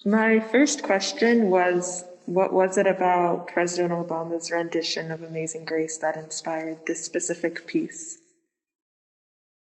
My first question was, what was it about President Obama's rendition of Amazing Grace that inspired this specific piece?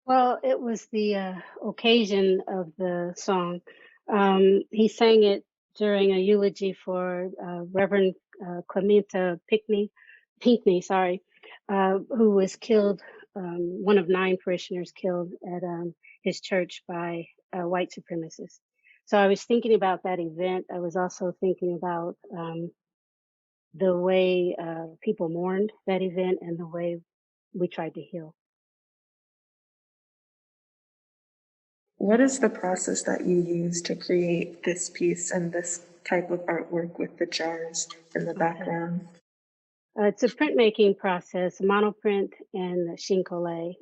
Well, it was the occasion of the song. He sang it during a eulogy for Reverend Clementa Pinckney, sorry, who was killed, one of 9 parishioners killed at his church by white supremacists. So I was thinking about that event. I was also thinking about the way people mourned that event and the way we tried to heal. What is the process that you use to create this piece and this type of artwork with the jars in the Okay. background? It's a printmaking process, monoprint and chincolet.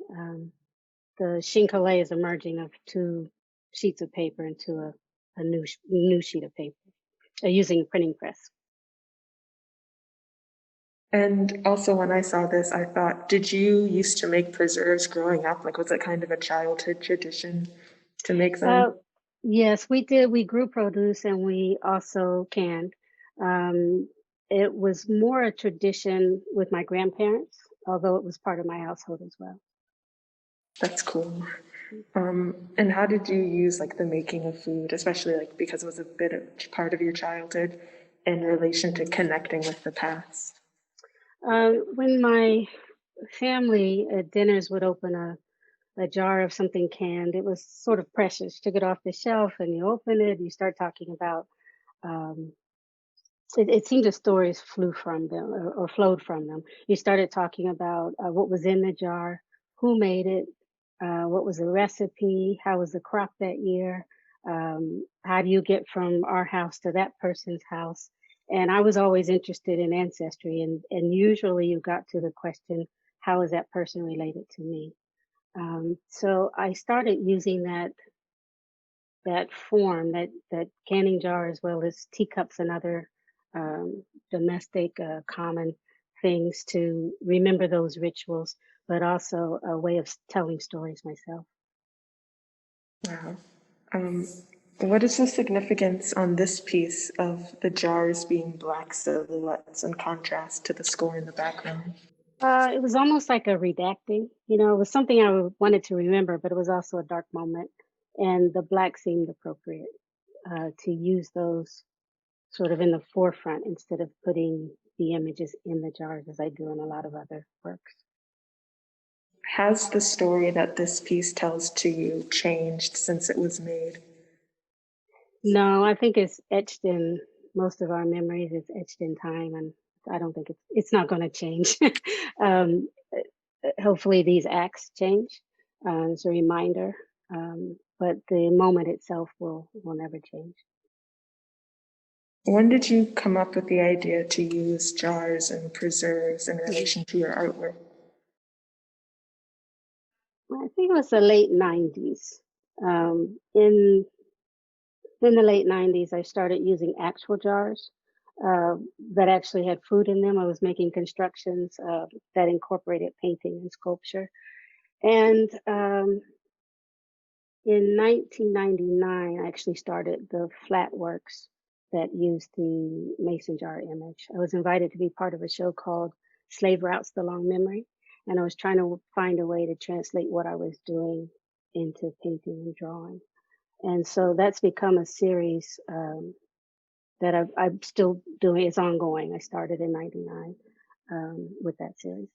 The chincolet is a merging of 2 sheets of paper into a new sheet of paper using a printing press. And also, when I saw this, I thought, did you used to make preserves growing up? Like, was it kind of a childhood tradition to make them? Uh, yes, we did. We grew produce and we also canned. Um, it was more a tradition with my grandparents, although it was part of my household as well. That's cool. And how did you use like the making of food, especially like because it was a bit of part of your childhood in relation to connecting with the past? When my family at dinners would open a jar of something canned, it was sort of precious. Took it off the shelf and you open it, you start talking about, um, it seemed the stories flew from them or flowed from them. You started talking about what was in the jar, who made it, what was the recipe, how was the crop that year, how do you get from our house to that person's house. And I was always interested in ancestry, and usually you got to the question, how is that person related to me? So I started using that form, that canning jar, as well as teacups and other domestic common things to remember those rituals, but also a way of telling stories myself. Wow. Um, what is the significance on this piece of the jars being black silhouettes in contrast to the score in the background? It was almost like a redacting. It was something I wanted to remember, but it was also a dark moment, and the black seemed appropriate to use those sort of in the forefront instead of putting the images in the jars as I do in a lot of other works. Has the story that this piece tells to you changed since it was made? No, I think it's etched in most of our memories. It's etched in time, and I don't think it's not going to change. um, Hopefully, these acts change as a reminder, but the moment itself will never change. When did you come up with the idea to use jars and preserves in Mhm. relation to your artwork? I think it was the late '90s. In the late '90s, I started using actual jars that actually had food in them. I was making constructions that incorporated painting and sculpture. And in 1999, I actually started the flat works that used the mason jar image. I was invited to be part of a show called Slave Routes: The Long Memory, and I was trying to find a way to translate what I was doing into painting and drawing. And so that's become a series that I'm still doing. It's ongoing. I started in '99 with that series.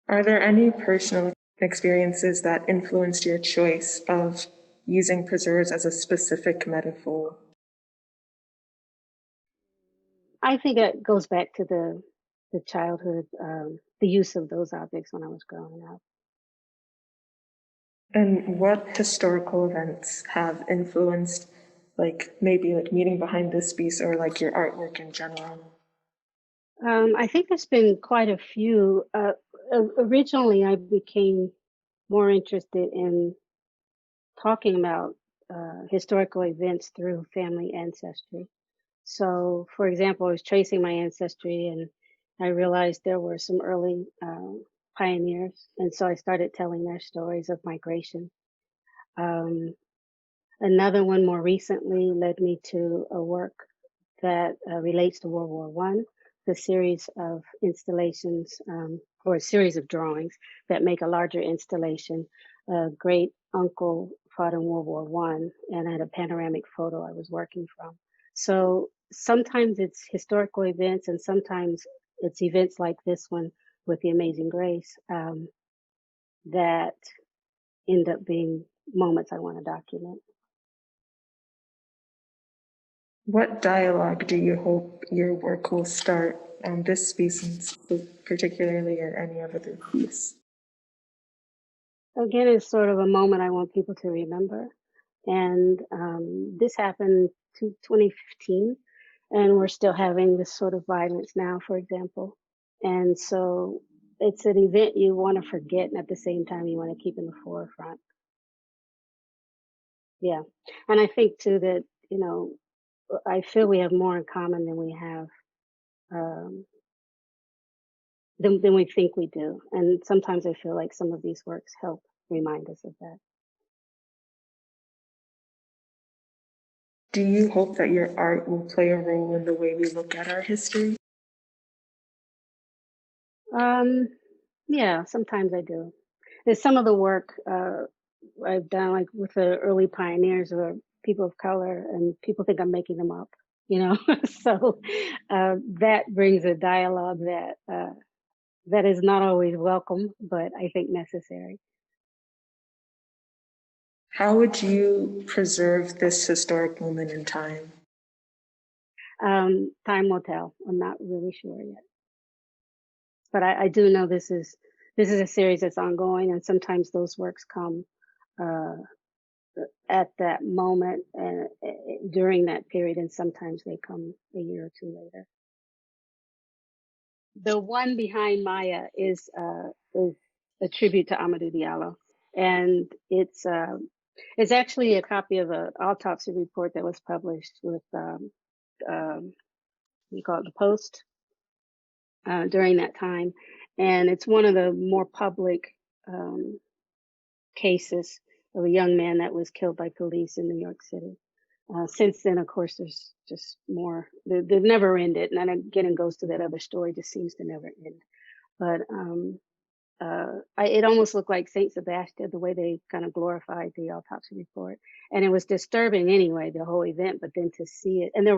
Are there any personal experiences that influenced your choice of using preserves as a specific metaphor? I think it goes back to the childhood, the use of those objects when I was growing up. And what historical events have influenced, like maybe like meaning behind this piece or like your artwork in general? I think there's been quite a few. Originally, I became more interested in talking about historical events through family ancestry. So, for example, I was tracing my ancestry and I realized there were some early pioneers. And so I started telling their stories of migration. Um, Another one more recently led me to a work that relates to World War One, the series of installations or a series of drawings that make a larger installation. A great uncle fought in World War One, and I had a panoramic photo I was working from. So sometimes it's historical events, and sometimes it's events like this one with the Amazing Grace that end up being moments I want to document. What dialogue do you hope your work will start on this piece particularly or any other piece? Again, it's sort of a moment I want people to remember. And this happened to 2015, and we're still having this sort of violence now, for example. And so it's an event you want to forget, and at the same time, you want to keep in the forefront. Yeah. And I think too that, I feel we have more in common than we have, um, than we think we do. And sometimes I feel like some of these works help remind us of that. Do you hope that your art will play a role in the way we look at our history? Um, yeah, sometimes I do. There's some of the work I've done, like with the early pioneers or people of color, and people think I'm making them up, you know. So that brings a dialogue that is not always welcome, but I think necessary. How would you preserve this historic moment in time? Time will tell. I'm not really sure yet, but I do know this is a series that's ongoing, and sometimes those works come. Uh, at that moment and during that period, and sometimes they come a year or two later. The one behind Maya is a tribute to Amadou Diallo, and it's actually a copy of an autopsy report that was published with you call it the Post during that time, and it's one of the more public um, cases of a young man that was killed by police in New York City. Since then, of course, there's just more. They've never ended, and then again, it goes to that other story. Just seems to never end. But it almost looked like Saint Sebastian, the way they kind of glorified the autopsy report, and it was disturbing anyway, the whole event. But then to see it, and there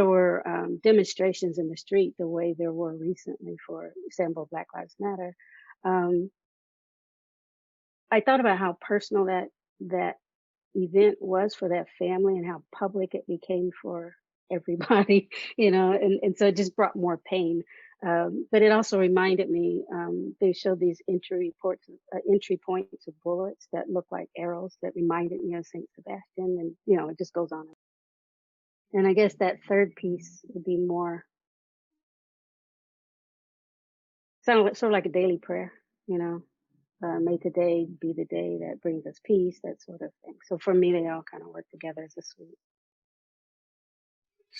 were demonstrations in the street, the way there were recently for example, Black Lives Matter. Um, I thought about how personal that event was for that family and how public it became for everybody, and so it just brought more pain. But it also reminded me, they showed these entry points of bullets that looked like arrows that reminded me of St. Sebastian, and it just goes on. And I guess that third piece would be more sort of like a daily prayer, you know. May today be the day that brings us peace, that sort of thing. So for me, they all kind of work together as a suite.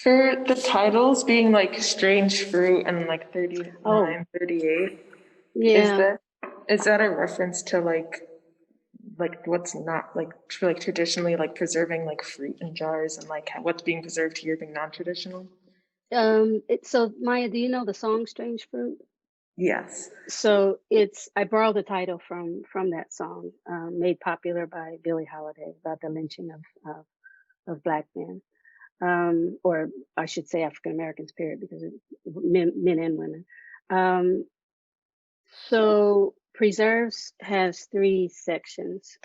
For the titles being like Strange Fruit and like Oh, 39, 38, is yeah. that is that a reference to like what's not like traditionally like preserving like fruit in jars and like what's being preserved here being non-traditional? So Maya, do you know the song "Strange Fruit"? Yes. So I borrowed the title from that song, made popular by Billie Holiday about the lynching of black men, or I should say African Americans, period, because men and women. Um, so Preserves has three sections.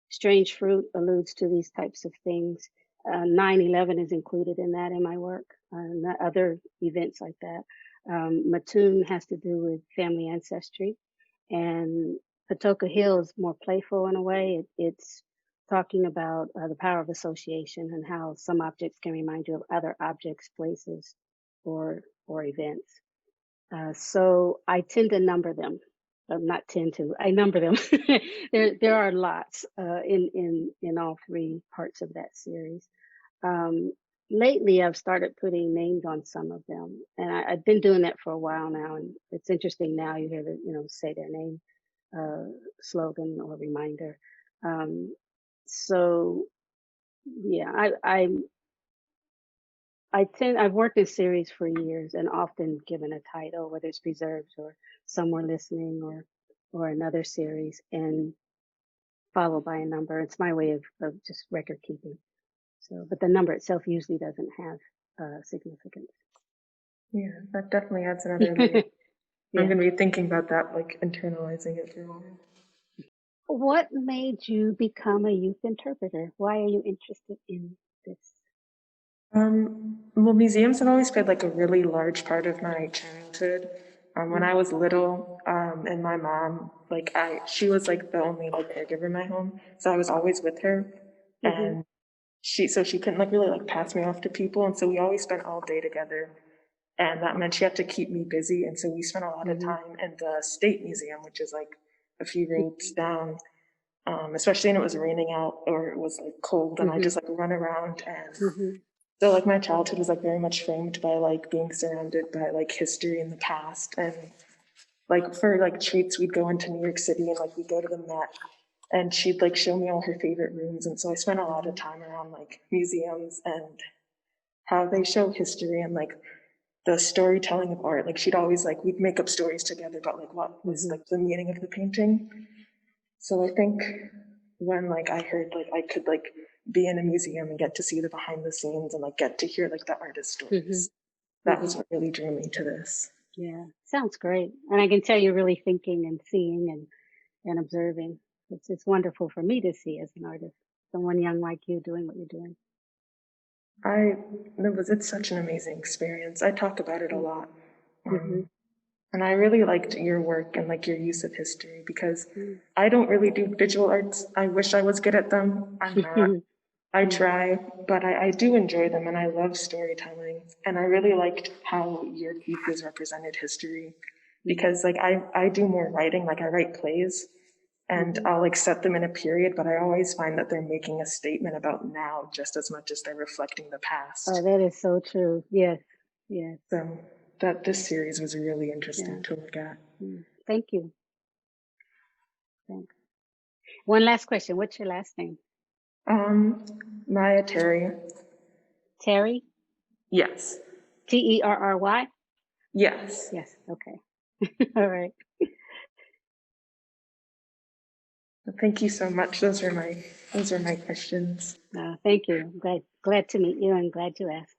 Strange fruit alludes to these types of things. 9/11 is included in that in my work, and other events like that. Mattoon has to do with family ancestry, and Patoka Hill is more playful in a way. It's talking about the power of association and how some objects can remind you of other objects, places, or events. So I tend to number them. Not tend to. I number them. There are lots in all three parts of that series. Um, Lately, I've started putting names on some of them, and I've been doing that for a while now. And it's interesting now you hear the say their name uh, slogan or reminder. Um, so Yeah, I've worked in series for years and often given a title, whether it's preserved or somewhere listening or another series, and followed by a number. It's my way of just record keeping. So, but the number itself usually doesn't have significance. Yeah, that definitely adds another layer. I'm Yeah. gonna be thinking about that, like internalizing it for a while. What made you become a youth interpreter? Why are you interested in this? Well, museums have always played like a really large part of my childhood. When Mm-hmm. I was little, and my mom, she was like the only like caregiver in my home, so I was always with her, Mm-hmm. and so she couldn't like really like pass me off to people, and so we always spent all day together, and that meant she had to keep me busy, and so we spent a lot of Mm-hmm. time in the State Museum, which is like a few roads down, especially when it was raining out or it was like cold, and I Mm-hmm. just like run around. And Mm-hmm. so like my childhood was like very much framed by like being surrounded by like history in the past. And like for like treats, we'd go into New York City and like we'd go to the Met, and she'd like show me all her favorite rooms. And so I spent a lot of Mm-hmm. time around like museums and how they show history and like the storytelling of art. Like she'd always like we'd make up stories together about like what was Mm-hmm. like the meaning of the painting. So I think when like I heard like I could like be in a museum and get to see the behind the scenes and like get to hear like the artist Mm-hmm. stories, that Mm-hmm. was what really drew me to this. Yeah, sounds great. And I can tell you're really thinking and seeing and observing. It's wonderful for me to see as an artist, someone young like you doing what you're doing. I it's such an amazing experience. I talk about it a lot. Mm-hmm. Um, and I really liked your work and like your use of history because Mm-hmm. I don't really do visual arts. I wish I was good at them. I'm not. I try, but I do enjoy them and I love storytelling. And I really liked how your pieces represented history because like I do more writing, like I write plays and Mm-hmm. I'll like set them in a period, but I always find that they're making a statement about now just as much as they're reflecting the Oh, past. that is so true. Yes, yes, So that this series was really yeah. interesting to look at. Thank you. Thanks. One last question. What's your last name? Maya Terry. Terry? Yes. Terry? Yes. Yes. Okay. All right. Thank you so much. Those are my questions. Thank you. Glad to meet you and glad you asked.